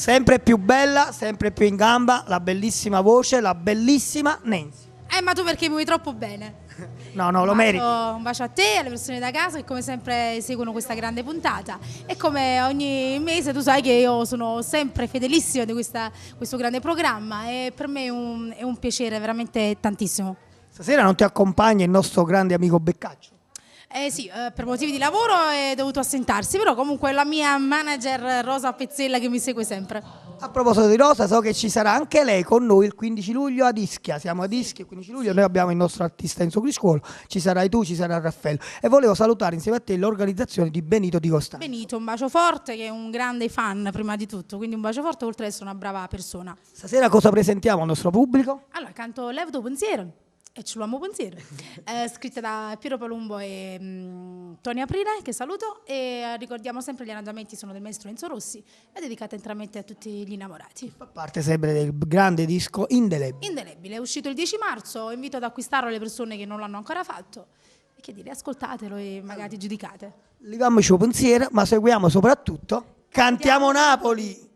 Sempre più bella, sempre più in gamba, la bellissima voce, la bellissima Nancy. Ma tu perché mi vuoi troppo bene? No, lo meriti. Un bacio a te e alle persone da casa che come sempre seguono questa grande puntata. E come ogni mese tu sai che io sono sempre fedelissima di questo grande programma e per me è un piacere veramente tantissimo. Stasera non ti accompagna il nostro grande amico Beccaccio? Sì, per motivi di lavoro è dovuto assentarsi, però comunque è la mia manager Rosa Pezzella che mi segue sempre. A proposito di Rosa, so che ci sarà anche lei con noi il 15 luglio ad Ischia. Siamo ad Ischia il 15 luglio, noi abbiamo il nostro artista Enzo Criscuolo, ci sarai tu, ci sarà Raffaello. E volevo salutare insieme a te l'organizzazione di Benito Di Costanzo. Benito, un bacio forte, che è un grande fan prima di tutto, quindi un bacio forte oltre ad essere una brava persona. Stasera cosa presentiamo al nostro pubblico? Allora, canto Lev tuo pensiero. E ce l'uomo pensiero, scritta da Piero Palumbo e Tony Aprile, che saluto, e ricordiamo sempre gli arrangiamenti sono del maestro Enzo Rossi, è dedicata interamente a tutti gli innamorati. Fa parte sempre del grande disco Indelebile. Indelebile, è uscito il 10 marzo, invito ad acquistarlo le persone che non l'hanno ancora fatto, e che dire, ascoltatelo e magari giudicate. Leviamo il suo pensiero, ma seguiamo soprattutto Cantiamo Napoli!